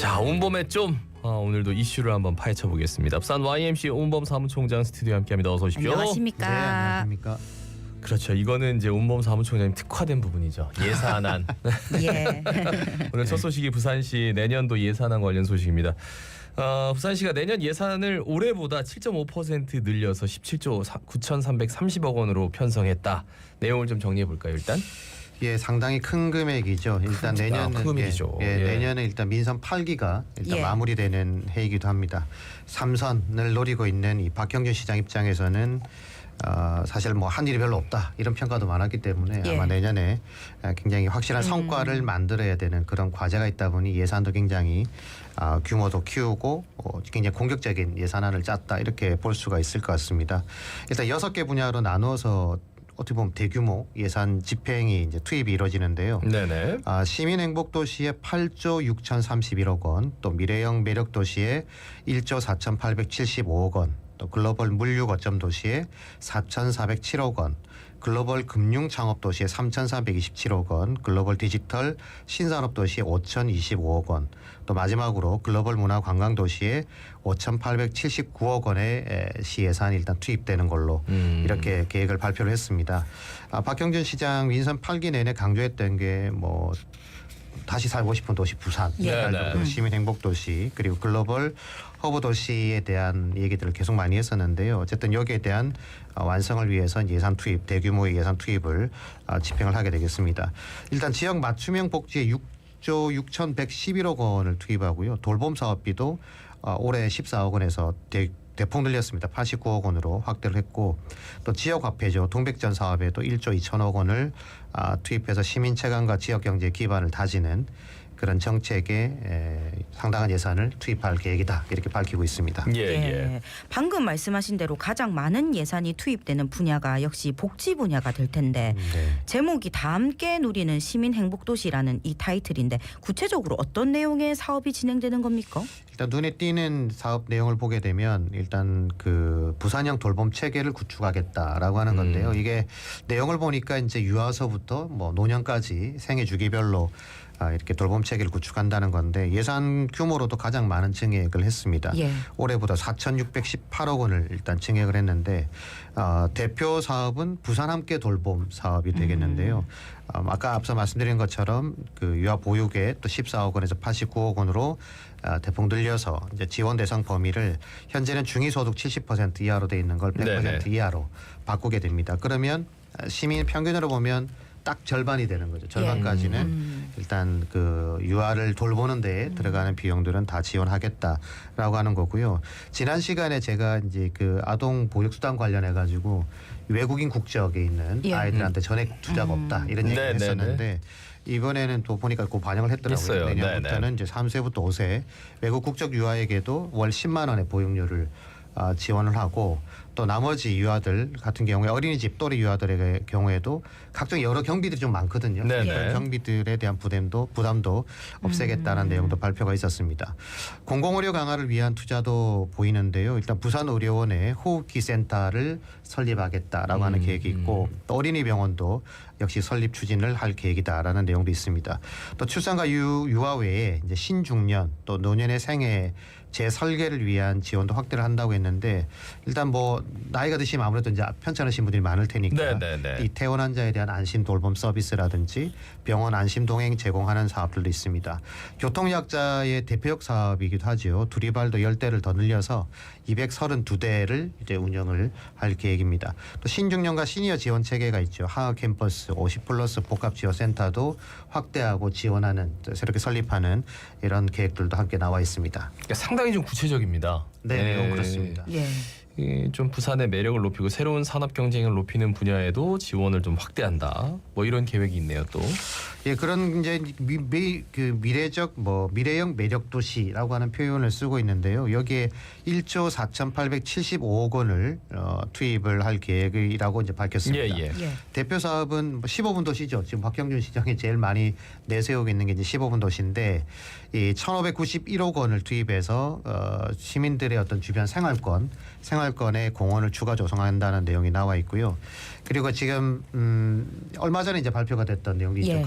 자, 온범의 좀 오늘도 이슈를 한번 파헤쳐 보겠습니다. 부산 YMC 온범 사무총장 스튜디오에 함께합니다. 어서 오십시오. 안녕하십니까. 네, 안녕하십니까. 그렇죠. 이거는 이제 온범 사무총장님 특화된 부분이죠. 예산안. 예. 오늘 첫 소식이 부산시 내년도 예산안 관련 소식입니다. 부산시가 내년 예산을 올해보다 7.5% 늘려서 17조 9,330억 원으로 편성했다. 내용을 좀 정리해 볼까요, 일단? 예, 상당히 큰 금액이죠. 일단 내년은 큰 금액이죠. 예, 내년에 일단 민선 8기가 일단 예. 마무리되는 해이기도 합니다. 3선을 노리고 있는 이 박형준 시장 입장에서는 사실 뭐 한 일이 별로 없다 이런 평가도 많았기 때문에 예. 아마 내년에 굉장히 확실한 성과를 만들어야 되는 그런 과제가 있다 보니 예산도 굉장히 규모도 키우고 굉장히 공격적인 예산안을 짰다 이렇게 볼 수가 있을 것 같습니다. 일단 6개 분야로 나누어서 어떻게 보면 대규모 예산 집행이 이제 투입이 이루어지는데요. 네네. 시민행복도시에 8조 6,031억 원, 또 미래형 매력도시에 1조 4,875억 원, 또 글로벌 물류 거점 도시에 4,407억 원, 글로벌 금융 창업 도시에 3,427억 원, 글로벌 디지털 신산업 도시에 5,025억 원, 또 마지막으로 글로벌 문화 관광 도시에 5,879억 원의 시 예산이 일단 투입되는 걸로 이렇게 계획을 발표를 했습니다. 박형준 시장 민선 8기 내내 강조했던 게 뭐 다시 살고 싶은 도시 부산, 예. 시민 행복 도시 그리고 글로벌 허브 도시에 대한 얘기들을 계속 많이 했었는데요. 어쨌든 여기에 대한 완성을 위해서 예산 투입, 대규모의 예산 투입을 집행을 하게 되겠습니다. 일단 지역 맞춤형 복지에 6조 6,111억 원을 투입하고요. 돌봄 사업비도 올해 14억 원에서 대폭 늘렸습니다. 89억 원으로 확대를 했고 또 지역화폐죠. 동백전 사업에도 1조 2천억 원을 투입해서 시민 체감과 지역 경제 기반을 다지는 그런 정책에 상당한 예산을 투입할 계획이다 이렇게 밝히고 있습니다. 예. 방금 말씀하신 대로 가장 많은 예산이 투입되는 분야가 역시 복지 분야가 될 텐데 네. 제목이 다 함께 누리는 시민행복도시라는 이 타이틀인데 구체적으로 어떤 내용의 사업이 진행되는 겁니까? 일단 눈에 띄는 사업 내용을 보게 되면 일단 그 부산형 돌봄 체계를 구축하겠다라고 하는 건데요. 이게 내용을 보니까 이제 유아서부터 뭐 노년까지 생애 주기별로 이렇게 돌봄 체계를 구축한다는 건데 예산 규모로도 가장 많은 증액을 했습니다. 예. 올해보다 4,618억 원을 일단 증액을 했는데 대표 사업은 부산 함께 돌봄 사업이 되겠는데요. 아까 앞서 말씀드린 것처럼 그 유아 보육에 또 14억 원에서 89억 원으로 대폭 늘려서 이제 지원 대상 범위를 현재는 중위소득 70% 이하로 돼 있는 걸 100% 네네. 이하로 바꾸게 됩니다. 그러면 시민 평균으로 보면 딱 절반이 되는 거죠. 절반까지는 일단 그 유아를 돌보는 데 들어가는 비용들은 다 지원하겠다라고 하는 거고요. 지난 시간에 제가 이제 그 아동 보육 수당 관련해 가지고 외국인 국적에 있는 예. 아이들한테 전액 투자가 없다 이런 얘기를 네네네. 했었는데 이번에는 또 보니까 그 반영을 했더라고요. 했어요. 내년부터는 이제 3세부터 5세 외국 국적 유아에게도 월 10만 원의 보육료를 지원을 하고 또 나머지 유아들 같은 경우에 어린이집 또래 유아들의 경우에도 각종 여러 경비들이 좀 많거든요. 네네. 그런 경비들에 대한 부담도 없애겠다는 내용도 발표가 있었습니다. 공공의료 강화를 위한 투자도 보이는데요. 일단 부산의료원에 호흡기 센터를 설립하겠다라고 하는 계획이 있고 또 어린이병원도 역시 설립 추진을 할 계획이다라는 내용도 있습니다. 또 출산과 유아 외에 이제 신중년 또 노년의 생애 재설계를 위한 지원도 확대를 한다고 했는데 일단 뭐 나이가 드시면 아무래도 이제 편찮으신 분들이 많을 테니까 네네네. 이 퇴원 환자에 대한 안심 돌봄 서비스라든지 병원 안심 동행 제공하는 사업들도 있습니다. 교통약자의 대표적 사업이기도 하죠. 두리발도 10대를 더 늘려서 232대를 이제 운영을 할 계획입니다. 또 신중년과 시니어 지원 체계가 있죠. 하하 캠퍼스 50플러스 복합 지원 센터도 확대하고 지원하는 새롭게 설립하는 이런 계획들도 함께 나와 있습니다. 그러니까 상당히 좀 구체적입니다. 네, 내용 그렇습니다. 예. 좀 부산의 매력을 높이고 새로운 산업 경쟁을 높이는 분야에도 지원을 좀 확대한다. 뭐 이런 계획이 있네요, 또. 예, 그런 이제 미래적 미래형 매력 도시라고 하는 표현을 쓰고 있는데요. 여기에 1조 4,875억 원을 투입을 할 계획이라고 이제 밝혔습니다. 예. 예. 대표 사업은 15분 도시죠. 지금 박형준 시장이 제일 많이 내세우고 있는 게 이제 15분 도시인데 이 1,591억 원을 투입해서 시민들의 어떤 주변 생활권의 공원을 추가 조성한다는 내용이 나와 있고요. 그리고 지금 얼마 전에 이제 발표가 됐던 내용이 있죠. 예.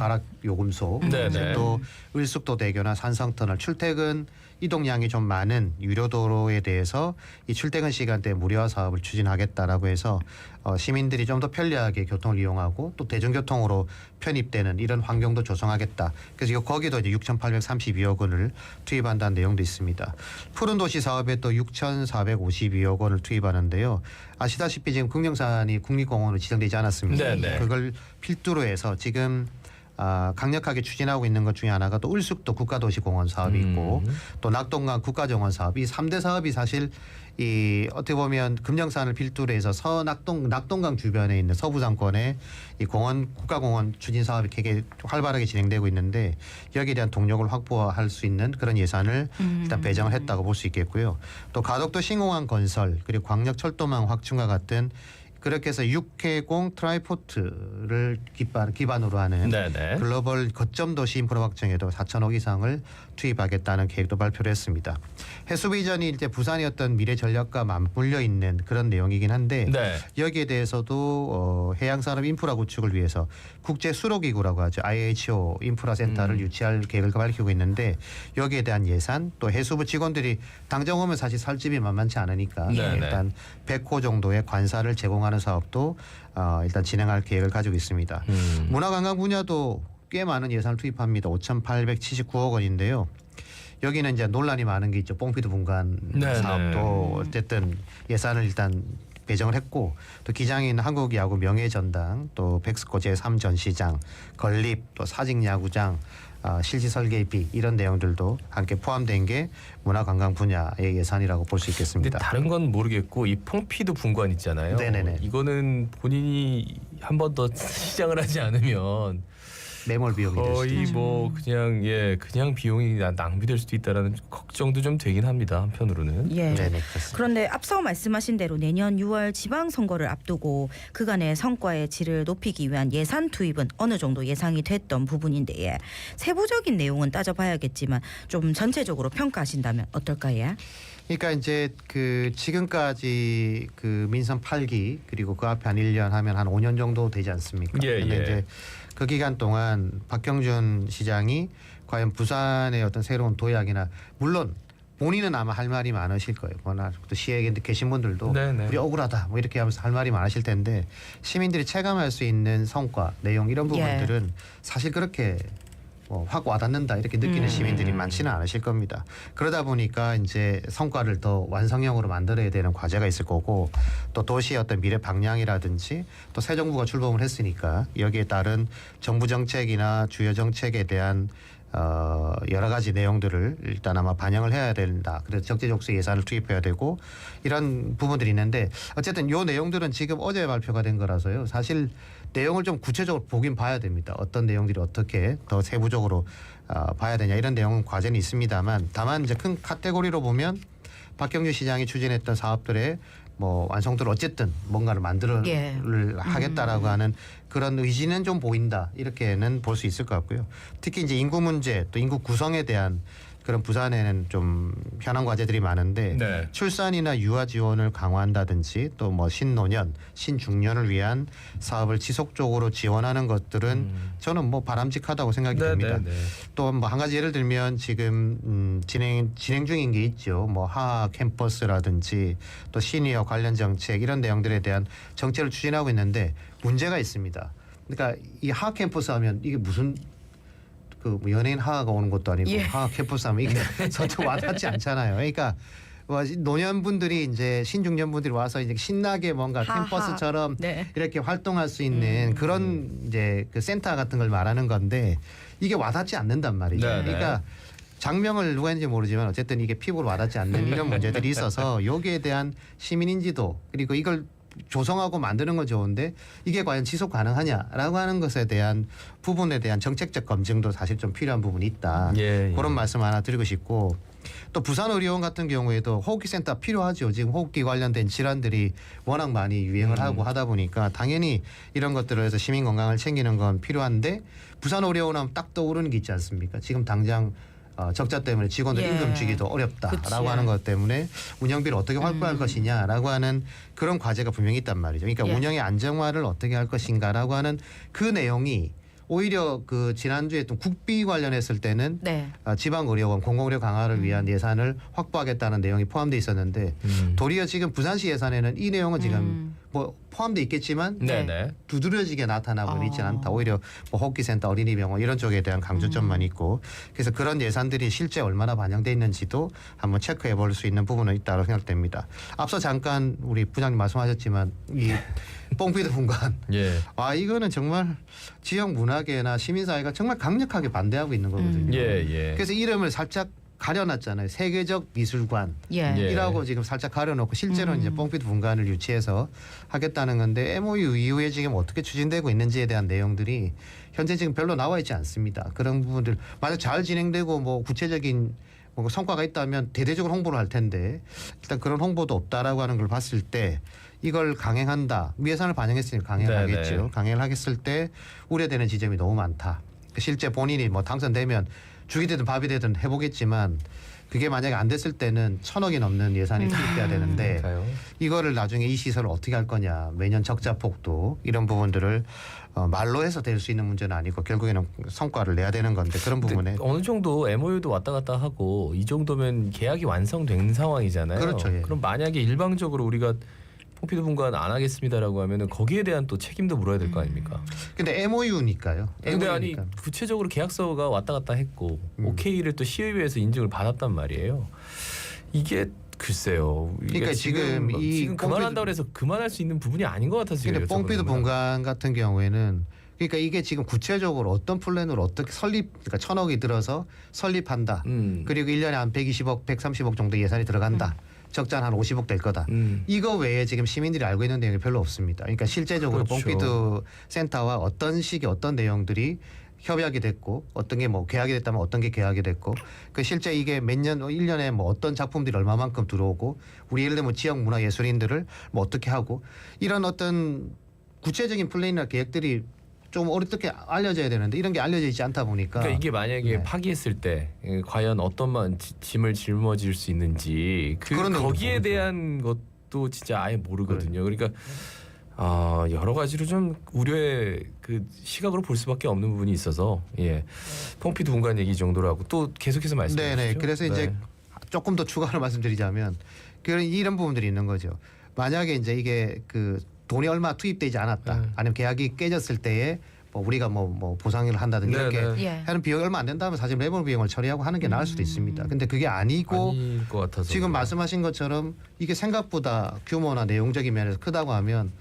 요금소, 네네. 또 을숙도대교나 산성터널 출퇴근 이동량이 좀 많은 유료도로에 대해서 이 출퇴근 시간대 무료화 사업을 추진하겠다라고 해서 시민들이 좀 더 편리하게 교통을 이용하고 또 대중교통으로 편입되는 이런 환경도 조성하겠다. 그래서 거기도 이제 6,832억 원을 투입한다는 내용도 있습니다. 푸른도시 사업에 또 6,452억 원을 투입하는데요. 아시다시피 지금 금령산이 국립공원으로 지정되지 않았습니다. 네네. 그걸 필두로 해서 지금 강력하게 추진하고 있는 것 중에 하나가 또 울숙도 국가도시공원 사업이 있고 또 낙동강 국가정원 사업 이 3대 사업이 사실 이 어떻게 보면 금령산을 필두로 해서 낙동강 주변에 있는 서부장권의 이 공원 국가공원 추진 사업이 되게 활발하게 진행되고 있는데 여기에 대한 동력을 확보할 수 있는 그런 예산을 일단 배정을 했다고 볼 수 있겠고요. 또 가덕도 신공항 건설 그리고 광역철도망 확충과 같은 그렇게 해서 육해공 트라이포트를 기반으로 하는 네네. 글로벌 거점 도시 인프라 확장에도 4천억 이상을 투입하겠다는 계획도 발표를 했습니다. 해수부 이전이 이제 부산의 어떤 미래 전략과 맞물려 있는 그런 내용이긴 한데 네. 여기에 대해서도 해양산업 인프라 구축을 위해서 국제 수로기구라고 하죠. IHO 인프라 센터를 유치할 계획을 밝히고 있는데 여기에 대한 예산 또 해수부 직원들이 당장 오면 사실 살 집이 만만치 않으니까 네네. 일단 100호 정도의 관사를 제공하는 사업도 일단 진행할 계획을 가지고 있습니다. 문화관광 분야도 꽤 많은 예산을 투입합니다. 5,879억 원인데요. 여기는 이제 논란이 많은 게 있죠. 뽕피드 분관 네네. 사업도 어쨌든 예산을 일단 배정을 했고 또 기장에 있는 한국야구 명예전당 또 백스코 제3전시장 건립 또 사직야구장 실지 설계비 이런 내용들도 함께 포함된 게 문화관광 분야의 예산이라고 볼 수 근데 있겠습니다. 다른 건 모르겠고 이 퐁피드 분관 있잖아요. 네네네. 이거는 본인이 한 번 더 시장을 하지 않으면 매몰 비용이 될 수도 거의 있죠. 뭐 그냥 비용이 낭비될 수도 있다라는 걱정도 좀 되긴 합니다. 한편으로는. 예. 네네 그렇습니다. 그런데 앞서 말씀하신 대로 내년 6월 지방선거를 앞두고 그간의 성과의 질을 높이기 위한 예산 투입은 어느 정도 예상이 됐던 부분인데 예. 세부적인 내용은 따져봐야겠지만 좀 전체적으로 평가하신다면 어떨까요? 그러니까 이제 그 지금까지 그 민선 8기 그리고 그 앞에 한 1년 하면 한 5년 정도 되지 않습니까? 예, 근데 예. 이제 그 기간 동안 박경준 시장이 과연 부산의 어떤 새로운 도약이나 물론 본인은 아마 할 말이 많으실 거예요. 워낙 또 시에 계신 분들도 네네. 우리 억울하다 뭐 이렇게 하면서 할 말이 많으실 텐데 시민들이 체감할 수 있는 성과, 내용 이런 부분들은 사실 그렇게 확 와닿는다 이렇게 느끼는 시민들이 많지는 않으실 겁니다. 그러다 보니까 이제 성과를 더 완성형으로 만들어야 되는 과제가 있을 거고 또 도시의 어떤 미래 방향이라든지 또 새 정부가 출범을 했으니까 여기에 따른 정부 정책이나 주요 정책에 대한 여러 가지 내용들을 일단 아마 반영을 해야 된다. 그래서 적재적소 예산을 투입해야 되고 이런 부분들이 있는데 어쨌든 이 내용들은 지금 어제 발표가 된 거라서요. 사실 내용을 좀 구체적으로 보긴 봐야 됩니다. 어떤 내용들이 어떻게 더 세부적으로 봐야 되냐 이런 내용은 과제는 있습니다만 다만 이제 큰 카테고리로 보면 박경준 시장이 추진했던 사업들의 완성도를 어쨌든 뭔가를 하겠다라고 하는 그런 의지는 좀 보인다 이렇게는 볼 수 있을 것 같고요. 특히 이제 인구 문제 또 인구 구성에 대한 그런 부산에는 좀 현안 과제들이 많은데 네. 출산이나 유아 지원을 강화한다든지 또 신노년, 신중년을 위한 사업을 지속적으로 지원하는 것들은 저는 바람직하다고 생각이 듭니다. 또 한 가지 예를 들면 지금 진행 중인 게 있죠. 하하 캠퍼스라든지 또 시니어 관련 정책 이런 내용들에 대한 정책을 추진하고 있는데 문제가 있습니다. 그러니까 이 하하 캠퍼스 하면 이게 무슨 연예인 하하가 오는 것도 아니고 예. 하하 캠퍼스 하면 이게 전혀 와닿지 않잖아요. 그러니까 노년분들이 이제 신중년분들이 와서 이제 신나게 뭔가 하하. 캠퍼스처럼 네. 이렇게 활동할 수 있는 그런 이제 그 센터 같은 걸 말하는 건데 이게 와닿지 않는단 말이죠. 네네. 그러니까 장명을 누가 했는지 모르지만 어쨌든 이게 피부로 와닿지 않는 이런 문제들이 있어서 여기에 대한 시민 인지도 그리고 이걸 조성하고 만드는 건 좋은데 이게 과연 지속 가능하냐라고 하는 것에 대한 부분에 대한 정책적 검증도 사실 좀 필요한 부분이 있다. 예. 그런 말씀 하나 드리고 싶고 또 부산의료원 같은 경우에도 호흡기센터 필요하죠. 지금 호흡기 관련된 질환들이 워낙 많이 유행을 하고 하다 보니까 당연히 이런 것들을 해서 시민 건강을 챙기는 건 필요한데 부산의료원 하면 딱 떠오르는 게 있지 않습니까? 지금 당장 적자 때문에 직원들 예. 임금 주기도 어렵다라고 그치. 하는 것 때문에 운영비를 어떻게 확보할 것이냐라고 하는 그런 과제가 분명히 있단 말이죠. 그러니까 예. 운영의 안정화를 어떻게 할 것인가라고 하는 그 내용이 오히려 그 지난주에 또 국비 관련했을 때는 네. 지방의료원 공공의료 강화를 위한 예산을 확보하겠다는 내용이 포함돼 있었는데 도리어 지금 부산시 예산에는 이 내용은 지금 뭐 포함돼 있겠지만 네네. 두드러지게 나타나고 있지 않다. 오히려 뭐 호기센터, 어린이병원 이런 쪽에 대한 강조점만 있고 그래서 그런 예산들이 실제 얼마나 반영돼 있는지도 한번 체크해 볼 수 있는 부분은 있다고 생각됩니다. 앞서 잠깐 우리 부장님 말씀하셨지만 이 뽕피드 분관 예. 이거는 정말 지역 문화계나 시민사회가 정말 강력하게 반대하고 있는 거거든요. 예. 그래서 이름을 살짝 가려놨잖아요. 세계적 미술관. 예. 예. 이라고 지금 살짝 가려놓고 실제로는 이제 뽕피드 분관을 유치해서 하겠다는 건데 MOU 이후에 지금 어떻게 추진되고 있는지에 대한 내용들이 현재 지금 별로 나와 있지 않습니다. 그런 부분들 만약 잘 진행되고 뭐 구체적인 뭐 성과가 있다면 대대적으로 홍보를 할 텐데 일단 그런 홍보도 없다라고 하는 걸 봤을 때 이걸 강행한다. 예산을 반영했으니까 강행하겠죠. 네네. 강행을 하겠을 때 우려되는 지점이 너무 많다. 실제 본인이 뭐 당선되면 죽이 되든 밥이 되든 해보겠지만 그게 만약에 안 됐을 때는 1,000억이 넘는 예산이 투입돼야 되는데 그러니까요. 이거를 나중에 이 시설을 어떻게 할 거냐 매년 적자 폭도 이런 부분들을 말로 해서 될 수 있는 문제는 아니고 결국에는 성과를 내야 되는 건데 그런 부분에 어느 정도 MOU도 왔다 갔다 하고 이 정도면 계약이 완성된 상황이잖아요. 그렇죠, 예. 그럼 만약에 일방적으로 우리가 뽕피드 분관 안 하겠습니다라고 하면은 거기에 대한 또 책임도 물어야 될 거 아닙니까? 근데 MOU니까요. 근데 아니 구체적으로 계약서가 왔다 갔다 했고 오케이를 또 시의회에서 인증을 받았단 말이에요. 이게 글쎄요. 이게 그러니까 지금 이 지금 그만한다고 해서 그만할 수 있는 부분이 아닌 것 같아서 근데 여쭤보는 뽕피드 겁니다. 분관 같은 경우에는 그러니까 이게 지금 구체적으로 어떤 플랜으로 어떻게 그러니까 1,000억이 들어서 설립한다. 그리고 1년에 한 120억, 130억 정도 예산이 들어간다. 적자는 한 50억 될 거다. 이거 외에 지금 시민들이 알고 있는 내용이 별로 없습니다. 그러니까 실제적으로 그렇죠. 뽕피드 센터와 어떤 식의 어떤 내용들이 협약이 됐고 어떤 게 뭐 계약이 됐다면 어떤 게 계약이 됐고 그 실제 이게 몇 년 1년에 뭐 어떤 작품들이 얼마만큼 들어오고 우리 예를 들면 지역 문화 예술인들을 뭐 어떻게 하고 이런 어떤 구체적인 플랜이나 계획들이 좀 어떻게 알려져야 되는데 이런 게 알려져 있지 않다 보니까 그러니까 이게 만약에 네. 파기했을 때 과연 어떤 짐을 짊어질 수 있는지 그런 내용도 거기에 모르죠. 대한 것도 진짜 아예 모르거든요. 그러니까 여러 가지로 좀 우려의 그 시각으로 볼 수밖에 없는 부분이 있어서 뽕피드 분관 얘기 정도로 하고 또 계속해서 말씀해 주시죠. 네네. 그래서 이제 조금 더 추가로 말씀드리자면 이런 부분들이 있는 거죠. 만약에 이제 이게 그 돈이 얼마 투입되지 않았다. 아니면 계약이 깨졌을 때에 뭐 우리가 뭐 보상을 한다든지 이렇게 예. 하는 비용이 얼마 안 된다면 사실 매번 비용을 처리하고 하는 게 나을 수도 있습니다. 근데 그게 아니고 아닐 것 같아서 지금 말씀하신 것처럼 이게 생각보다 규모나 내용적인 면에서 크다고 하면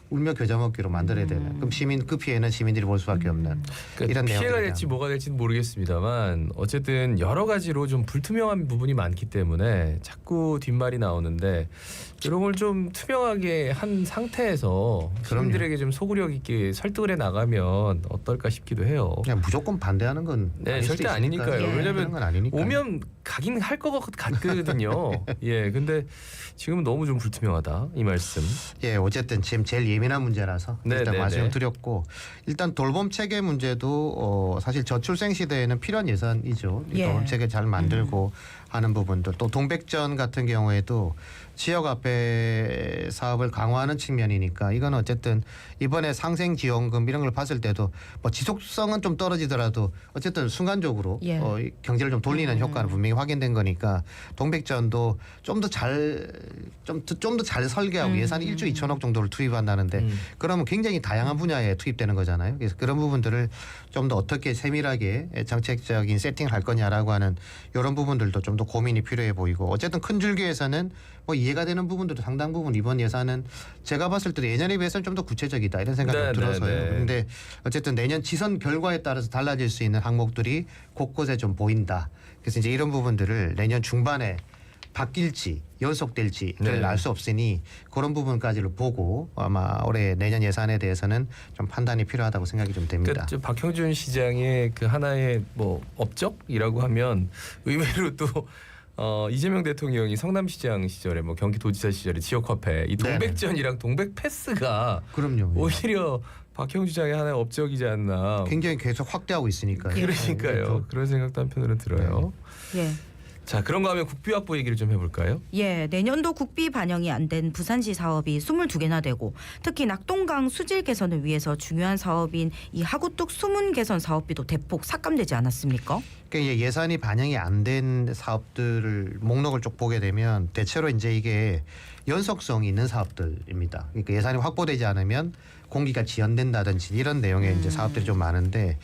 울며 겨자 먹기로 만들어야 되는. 그럼 시민 그 피해는 시민들이 볼 수밖에 없는 그러니까 이런 피해가 내용들에 될지 대한. 뭐가 될지는 모르겠습니다만 어쨌든 여러 가지로 좀 불투명한 부분이 많기 때문에 자꾸 뒷말이 나오는데 이런 걸 좀 투명하게 한 상태에서 그럼요. 시민들에게 좀 소구력 있게 설득을 해 나가면 어떨까 싶기도 해요. 그냥 무조건 반대하는 건 네, 아닐 수도 절대 있으니까요. 아니니까요. 예. 왜냐하면 그런 건 아니니까요. 오면 가긴 할 것 같거든요. 예, 근데 지금은 너무 좀 불투명하다 이 말씀. 예, 어쨌든 지금 제일 예민한 문제라서 네, 일단 네, 말씀을 네. 드렸고 일단 돌봄 체계 문제도 사실 저출생 시대에는 필요한 예산이죠. 이 예. 돌봄 체계 잘 만들고 하는 부분들 또 동백전 같은 경우에도 지역 앞에 사업을 강화하는 측면이니까 이건 어쨌든 이번에 상생지원금 이런 걸 봤을 때도 뭐 지속성은 좀 떨어지더라도 어쨌든 순간적으로 예. 이 경제를 좀 돌리는 효과는 분명히 확인된 거니까 동백전도 좀 더 잘 설계하고 예산이 1조 2천억 정도를 투입한다는데 그러면 굉장히 다양한 분야에 투입되는 거잖아요. 그래서 그런 부분들을 좀 더 어떻게 세밀하게 정책적인 세팅을 할 거냐라고 하는 이런 부분들도 좀 더 고민이 필요해 보이고 어쨌든 큰 줄기에서는 뭐 이해가 되는 부분들도 상당 부분 이번 예산은 제가 봤을 때도 예년에 비해서는 좀 더 구체적이다 이런 생각이 네, 들어서요. 네, 네. 그런데 어쨌든 내년 지선 결과에 따라서 달라질 수 있는 항목들이 곳곳에 좀 보인다. 그래서 이제 이런 부분들을 내년 중반에 바뀔지 연속될지를 네. 알 수 없으니 그런 부분까지를 보고 아마 올해 내년 예산에 대해서는 좀 판단이 필요하다고 생각이 좀 됩니다. 그러니까 박형준 시장의 그 하나의 뭐 업적이라고 하면 의외로 또 이재명 대통령이 성남시장 시절에 뭐 경기도지사 시절에 지역화폐 이 네네. 동백전이랑 동백패스가 그럼요. 오히려 박형준 시장의 하나의 업적이지 않나. 굉장히 계속 확대하고 있으니까요. 그러니까요. 그런 생각도 한편으로는 들어요. 예. 자, 그런가 하면 국비 확보 얘기를 좀 해볼까요? 예, 내년도 국비 반영이 안 된 부산시 사업이 22개나 되고 특히 낙동강 수질 개선을 위해서 중요한 사업인 이 하구뚝 수문 개선 사업비도 대폭 삭감되지 않았습니까? 그러니까 이제 예산이 반영이 안 된 사업들을 목록을 쭉 보게 되면 대체로 이제 이게 연속성이 있는 사업들입니다. 그러니까 예산이 확보되지 않으면 공기가 지연된다든지 이런 내용의 이제 사업들이 좀 많은데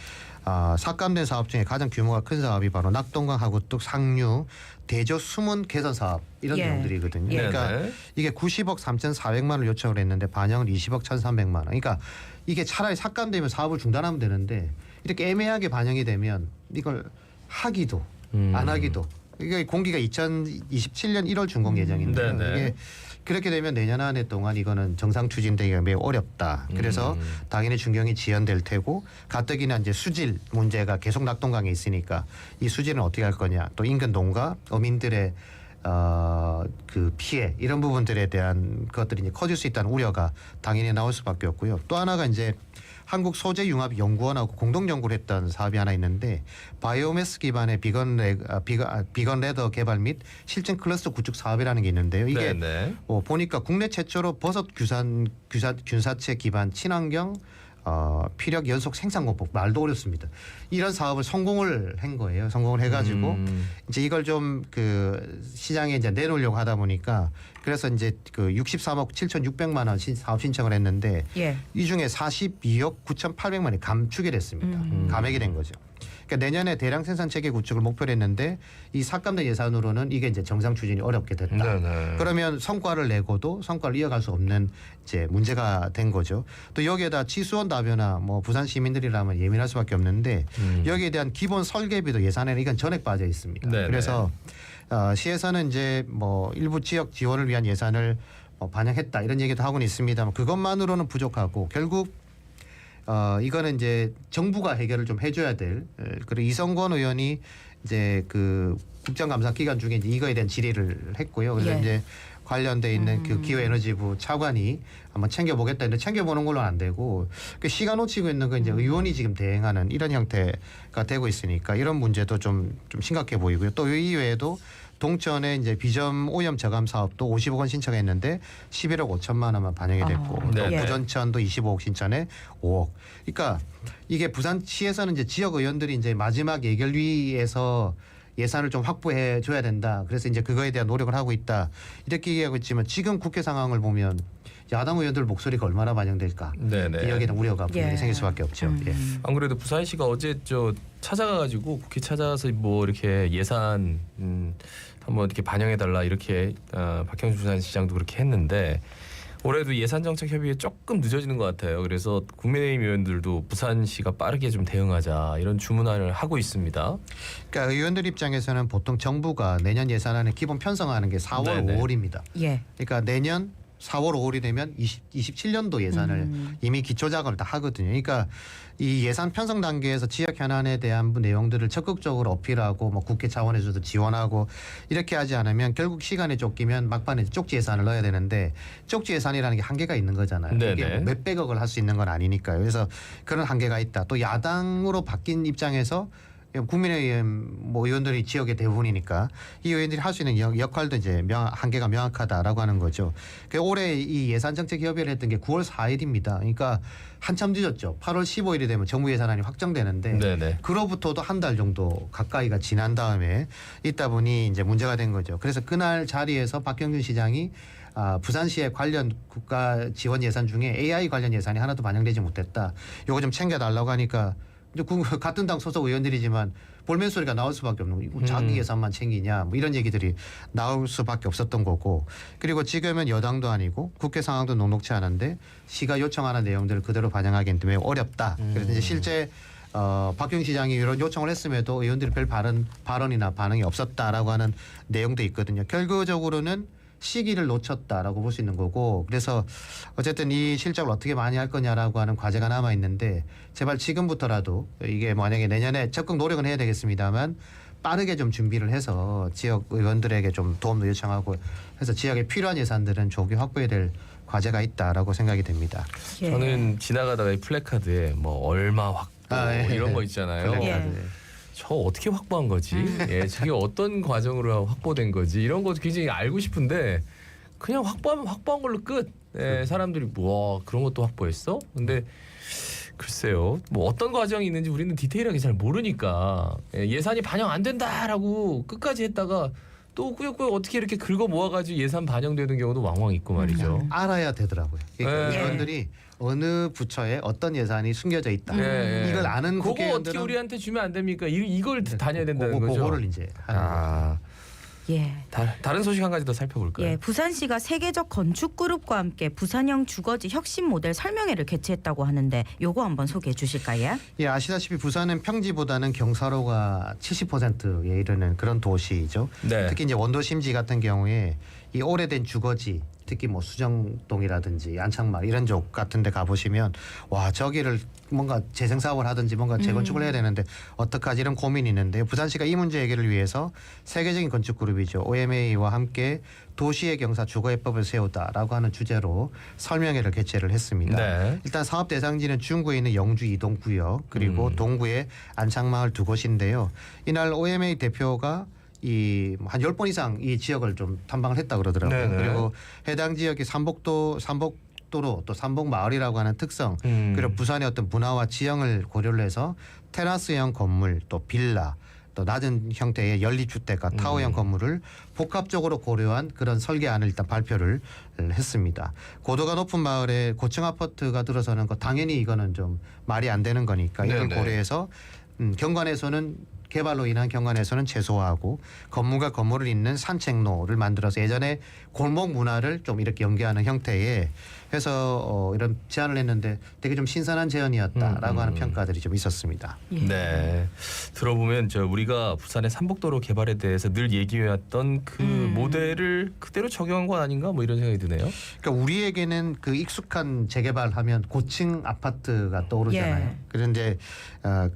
삭감된 사업 중에 가장 규모가 큰 사업이 바로 낙동강 하구뚝 상류 대저 수문 개선 사업 이런 예. 내용들이거든요. 예. 그러니까 네네. 이게 90억 3,400만 원을 요청을 했는데 반영을 20억 1,300만 원. 그러니까 이게 차라리 삭감되면 사업을 중단하면 되는데 이렇게 애매하게 반영이 되면 이걸 하기도 안 하기도. 이게 공기가 2027년 1월 준공 예정인데요. 네네. 이게 그렇게 되면 내년 한 해 동안 이거는 정상 추진되기가 매우 어렵다. 그래서 당연히 준공이 지연될 테고 가뜩이나 이제 수질 문제가 계속 낙동강에 있으니까 이 수질은 어떻게 할 거냐. 또 인근 농가, 어민들의 그 피해 이런 부분들에 대한 것들이 이제 커질 수 있다는 우려가 당연히 나올 수밖에 없고요. 또 하나가 이제 한국소재융합연구원하고 공동 연구를 했던 사업이 하나 있는데 바이오매스 기반의 비건 레더 개발 및 실증 클러스터 구축 사업이라는 게 있는데요. 이게 네네. 보니까 국내 최초로 버섯 균사체 기반 친환경 피력 연속 생산 공법 말도 어렵습니다. 이런 사업을 성공을 한 거예요. 성공을 해가지고 이제 이걸 좀 그 시장에 이제 내놓으려고 하다 보니까 그래서 이제 그 63억 7,600만 원 사업 신청을 했는데 예. 이 중에 42억 9,800만 원이 감축이 됐습니다. 감액이 된 거죠. 그러니까 내년에 대량 생산 체계 구축을 목표로 했는데 이 삭감된 예산으로는 이게 이제 정상 추진이 어렵게 됐다. 네네. 그러면 성과를 내고도 성과를 이어갈 수 없는 이제 문제가 된 거죠. 또 여기에다 치수원 다변화 뭐 부산 시민들이라면 예민할 수밖에 없는데 여기에 대한 기본 설계비도 예산에는 이건 전액 빠져 있습니다. 네네. 그래서 시에서는 이제 뭐 일부 지역 지원을 위한 예산을 반영했다 이런 얘기도 하고는 있습니다만 그것만으로는 부족하고 결국 이거는 이제 정부가 해결을 좀 해줘야 될. 그리고 이성권 의원이 이제 그 국정감사 기간 중에 이제 이거에 대한 질의를 했고요. 그래서 예. 이제 관련돼 있는 그 기후에너지부 차관이 한번 챙겨보겠다 했는데 챙겨보는 걸로는 안 되고 그 시간 놓치고 있는 건 이제 의원이 지금 대행하는 이런 형태가 되고 있으니까 이런 문제도 좀 심각해 보이고요. 또 이 외에도 동천에 이제 비점 오염 저감 사업도 50억 원 신청했는데 11억 5천만 원만 반영이 됐고 또 네. 부전천도 25억 신청에 5억. 그러니까 이게 부산시에서는 이제 지역 의원들이 이제 마지막 예결위에서 예산을 좀 확보해 줘야 된다. 그래서 이제 그거에 대한 노력을 하고 있다. 이렇게 얘기하고 있지만 지금 국회 상황을 보면 야당 의원들 목소리가 얼마나 반영될까. 네네. 여기에는 우려가 분명히 예. 생길 수밖에 없죠. 예. 안 그래도 부산시가 어제 찾아가가지고 국회 찾아서 뭐 이렇게 예산 한번 이렇게 반영해달라 이렇게 박형준 부산시장도 그렇게 했는데 올해도 예산정책협의회 조금 늦어지는 것 같아요. 그래서 국민의힘 의원들도 부산시가 빠르게 좀 대응하자 이런 주문을 하고 있습니다. 그러니까 의원들 입장에서는 보통 정부가 내년 예산안에 기본 편성하는 게 4월, 네네. 5월입니다. 예. 그러니까 내년 4월, 5월이 되면 27년도 예산을 이미 기초 작업을 다 하거든요. 그러니까 이 예산 편성 단계에서 지역 현안에 대한 내용들을 적극적으로 어필하고 뭐 국회 차원에서도 지원하고 이렇게 하지 않으면 결국 시간에 쫓기면 막판에 쪽지 예산을 넣어야 되는데 쪽지 예산이라는 게 한계가 있는 거잖아요. 네네. 이게 뭐 몇백억을 할 수 있는 건 아니니까요. 그래서 그런 한계가 있다. 또 야당으로 바뀐 입장에서 국민의힘 뭐 의원들이 지역의 대부분이니까 이 의원들이 할 수 있는 역할도 이제 한계가 명확하다라고 하는 거죠. 올해 이 예산정책협의를 했던 게 9월 4일입니다. 그러니까 한참 늦었죠. 8월 15일이 되면 정부 예산안이 확정되는데 네네. 그로부터도 한 달 정도 가까이가 지난 다음에 있다 보니 이제 문제가 된 거죠. 그래서 그날 자리에서 박형준 시장이 부산시의 관련 국가 지원 예산 중에 AI 관련 예산이 하나도 반영되지 못했다. 요거 좀 챙겨달라고 하니까 이제 같은 당 소속 의원들이지만 볼멘 소리가 나올 수밖에 없는 거고 자기 예산만 챙기냐 뭐 이런 얘기들이 나올 수밖에 없었던 거고 그리고 지금은 여당도 아니고 국회 상황도 녹록치 않은데 시가 요청하는 내용들을 그대로 반영하기는 매우 어렵다. 그래서 이제 실제 박경 시장이 이런 요청을 했음에도 의원들이 별 발언이나 반응이 없었다라고 하는 내용도 있거든요. 결과적으로는 시기를 놓쳤다라고 볼 수 있는 거고 그래서 어쨌든 이 실적을 어떻게 많이 할 거냐라고 하는 과제가 남아 있는데 제발 지금부터라도 이게 만약에 내년에 적극 노력은 해야 되겠습니다만 빠르게 좀 준비를 해서 지역 의원들에게 좀 도움도 요청하고 해서 지역에 필요한 예산들은 조기 확보해야 될 과제가 있다라고 생각이 됩니다. 예. 저는 지나가다가 이 플래카드에 뭐 얼마 확보 예. 이런 거 있잖아요. 플래카드. 예. 저 어떻게 확보한 거지? 예, 저게 어떤 과정으로 확보된 거지? 이런 것도 굉장히 알고 싶은데 그냥 확보하면 확보한 걸로 끝. 예, 사람들이 뭐 그런 것도 확보했어? 근데 글쎄요, 뭐 어떤 과정이 있는지 우리는 디테일하게 잘 모르니까 예산이 반영 안 된다라고 끝까지 했다가 또 꾸역꾸역 어떻게 이렇게 긁어 모아가지고 예산 반영되는 경우도 왕왕 있고 말이죠. 알아야 되더라고요. 그러니까 네. 이분들이 어느 부처에 어떤 예산이 숨겨져 있다. 네. 이걸 아는 그거 어떻게 국회의원들은 우리한테 주면 안 됩니까? 이걸 다녀야 된다는 거죠. 그거를 이제 하는 거죠. 아, 예. 다른 소식 한 가지 더 살펴볼까요? 예, 부산시가 세계적 건축 그룹과 함께 부산형 주거지 혁신 모델 설명회를 개최했다고 하는데 요거 한번 소개해 주실까요? 예, 아시다시피 부산은 평지보다는 경사로가 70%에 이르는 그런 도시이죠. 네. 특히 이제 원도심지 같은 경우에 이 오래된 주거지, 특히 뭐 수정동이라든지 안창말 이런 쪽 같은 데 가보시면 와, 저기를 뭔가 재생 사업을 하든지 뭔가 재건축을 해야 되는데 어떡하지 이런 고민이 있는데요. 부산시가 이 문제 해결을 위해서 세계적인 건축 그룹이죠. OMA와 함께 도시의 경사 주거해법을 세우다라고 하는 주제로 설명회를 개최를 했습니다. 네. 일단 사업 대상지는 중구에 있는 영주 이동구역 그리고 동구의 안창마을 두 곳인데요. 이날 OMA 대표가 한 10번 이상 이 지역을 좀 탐방을 했다 그러더라고요. 네네. 그리고 해당 지역이 삼복도로 또 삼복마을이라고 하는 특성 그리고 부산의 어떤 문화와 지형을 고려를 해서 테라스형 건물 또 빌라 또 낮은 형태의 연립주택과 타워형 건물을 복합적으로 고려한 그런 설계안을 일단 발표를 했습니다. 고도가 높은 마을에 고층 아파트가 들어서는 거 당연히 이거는 좀 말이 안 되는 거니까 이걸 네네. 고려해서 경관에서는 개발로 인한 경관에서는 최소화하고 건물과 건물을 잇는 산책로를 만들어서 예전에 골목 문화를 좀 이렇게 연계하는 형태의 해서 이런 제안을 했는데 되게 좀 신선한 제안이었다라고 하는 평가들이 좀 있었습니다. 예. 네. 들어보면 우리가 부산의 삼복도로 개발에 대해서 늘 얘기해왔던 그 모델을 그대로 적용한 건 아닌가 뭐 이런 생각이 드네요. 그러니까 우리에게는 그 익숙한 재개발하면 고층 아파트가 떠오르잖아요. 예. 그런데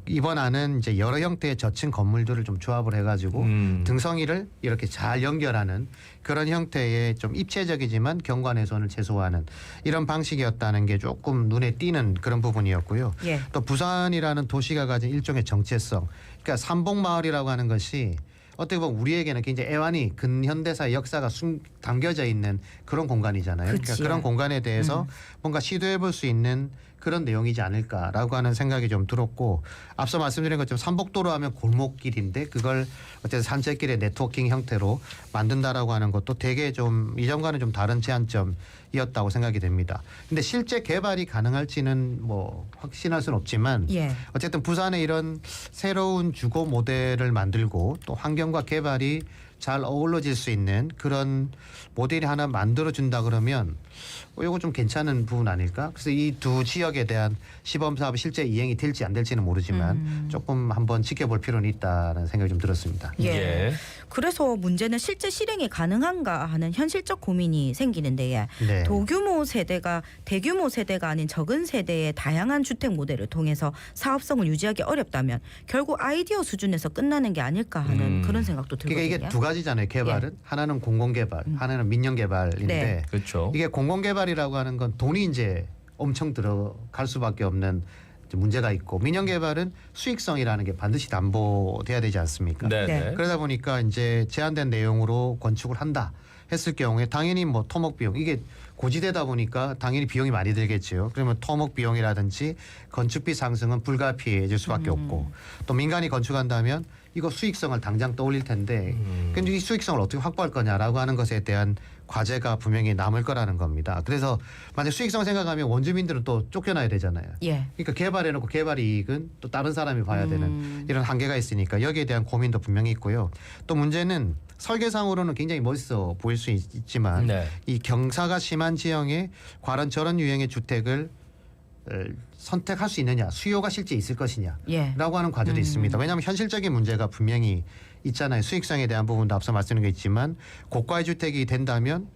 이번 안은 이제 여러 형태의 저층 건물들을 좀 조합을 해가지고 등성이를 이렇게 잘 연결하는 그런 형태의 좀 입체적이지만 경관훼손을 최소화하는 이런 방식이었다는 게 조금 눈에 띄는 그런 부분이었고요. 예. 또 부산이라는 도시가 가진 일종의 정체성, 그러니까 삼복마을이라고 하는 것이 어떻게 보면 우리에게는 굉장히 애완히 근현대사의 역사가 담겨져 있는 그런 공간이잖아요. 그치. 그러니까 그런 공간에 대해서 뭔가 시도해볼 수 있는 그런 내용이지 않을까라고 하는 생각이 좀 들었고 앞서 말씀드린 것처럼 삼복도로 하면 골목길인데 그걸 어쨌든 산책길의 네트워킹 형태로 만든다라고 하는 것도 되게 좀 이전과는 좀 다른 제안점이었다고 생각이 됩니다. 근데 실제 개발이 가능할지는 뭐 확신할 수는 없지만 예. 어쨌든 부산에 이런 새로운 주거 모델을 만들고 또 환경과 개발이 잘 어우러질 수 있는 그런 모델이 하나 만들어준다 그러면 이거 좀 괜찮은 부분 아닐까? 그래서 이 두 지역에 대한 시범 사업이 실제 이행이 될지 안 될지는 모르지만 조금 한번 지켜볼 필요는 있다는 생각이 좀 들었습니다. 예. 예. 그래서 문제는 실제 실행이 가능한가 하는 현실적 고민이 생기는데 네. 대규모 세대가 아닌 적은 세대의 다양한 주택 모델을 통해서 사업성을 유지하기 어렵다면 결국 아이디어 수준에서 끝나는 게 아닐까 하는 그런 생각도 들거든요. 그러니까 이게 두 가지잖아요. 개발은 하나는 공공개발, 하나는 민영개발인데 네. 그렇죠. 이게 공공개발이라고 하는 건 돈이 이제 엄청 들어갈 수밖에 없는 문제가 있고 민영개발은 수익성이라는 게 반드시 담보돼야 되지 않습니까? 네. 네. 네. 그러다 보니까 이제 제한된 내용으로 건축을 한다 했을 경우에 당연히 뭐 토목 비용 이게 고지대다 보니까 당연히 비용이 많이 들겠죠. 그러면 토목 비용이라든지 건축비 상승은 불가피해질 수밖에 없고 또 민간이 건축한다면 이거 수익성을 당장 떠올릴 텐데 근데 이 수익성을 어떻게 확보할 거냐라고 하는 것에 대한 과제가 분명히 남을 거라는 겁니다. 그래서 만약 수익성 생각하면 원주민들은 또 쫓겨나야 되잖아요. 예. 그러니까 개발해놓고 개발 이익은 또 다른 사람이 봐야 되는 이런 한계가 있으니까 여기에 대한 고민도 분명히 있고요. 또 문제는 설계상으로는 굉장히 멋있어 보일 수 있지만 네. 이 경사가 심한 지형에 과런 저런 유형의 주택을 선택할 수 있느냐, 수요가 실제 있을 것이냐 예. 라고 하는 과제도 있습니다. 왜냐하면 현실적인 문제가 분명히 있잖아요. 수익성에 대한 부분도 앞서 말씀드린 게 있지만 고가의 주택이 된다면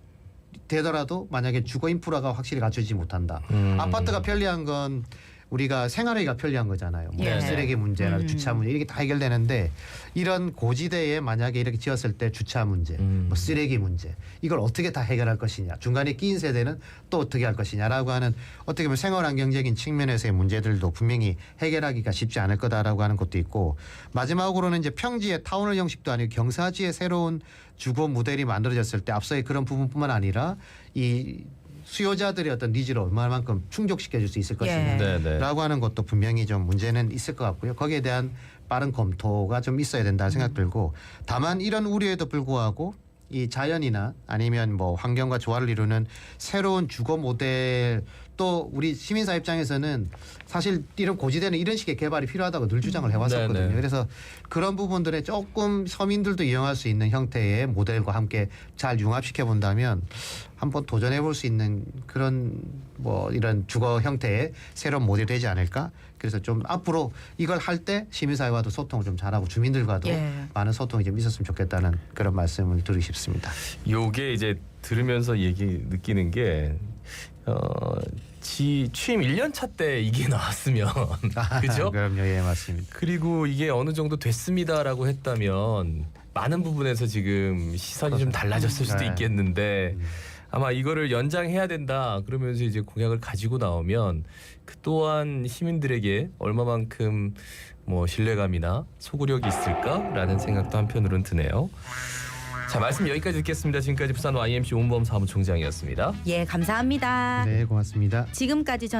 되더라도 만약에 주거 인프라가 확실히 갖춰지지 못한다. 아파트가 편리한 건 우리가 생활하기가 편리한 거잖아요. 뭐 예. 쓰레기 문제나 주차 문제 이렇게 다 해결되는데 이런 고지대에 만약에 이렇게 지었을 때 주차 문제, 뭐 쓰레기 문제 이걸 어떻게 다 해결할 것이냐, 중간에 끼인 세대는 또 어떻게 할 것이냐라고 하는 어떻게 보면 생활환경적인 측면에서의 문제들도 분명히 해결하기가 쉽지 않을 거다라고 하는 것도 있고 마지막으로는 이제 평지의 타운홀 형식도 아니고 경사지의 새로운 주거 모델이 만들어졌을 때 앞서의 그런 부분뿐만 아니라 이 수요자들의 어떤 니즈를 얼마만큼 충족시켜줄 수 있을 예. 네, 네. 것이냐라고 하는 것도 분명히 좀 문제는 있을 것 같고요. 거기에 대한 빠른 검토가 좀 있어야 된다 생각 들고 다만 이런 우려에도 불구하고 이 자연이나 아니면 뭐 환경과 조화를 이루는 새로운 주거 모델 또 우리 시민사 입장에서는 사실 이런 고지대는 이런 식의 개발이 필요하다고 늘 주장을 해왔었거든요. 네네. 그래서 그런 부분들에 조금 서민들도 이용할 수 있는 형태의 모델과 함께 잘 융합시켜 본다면 한번 도전해 볼 수 있는 그런 뭐 이런 주거 형태의 새로운 모델이 되지 않을까? 그래서 좀 앞으로 이걸 할 때 시민사회와도 소통을 좀 잘하고 주민들과도 예. 많은 소통이 좀 있었으면 좋겠다는 그런 말씀을 드리고 싶습니다. 요게 이제 들으면서 얘기 느끼는 게 취임 1년 차 때 이게 나왔으면 그죠? 그럼요, 예 맞습니다. 그리고 이게 어느 정도 됐습니다라고 했다면 많은 부분에서 지금 시선이 좀 달라졌을 수도 네. 있겠는데 아마 이거를 연장해야 된다 그러면서 이제 공약을 가지고 나오면 그 또한 시민들에게 얼마만큼 뭐 신뢰감이나 소구력이 있을까라는 생각도 한편으로는 드네요. 자, 말씀 여기까지 듣겠습니다. 지금까지 부산 YMC 온범 사무총장이었습니다. 예, 감사합니다. 네, 고맙습니다. 지금까지 저는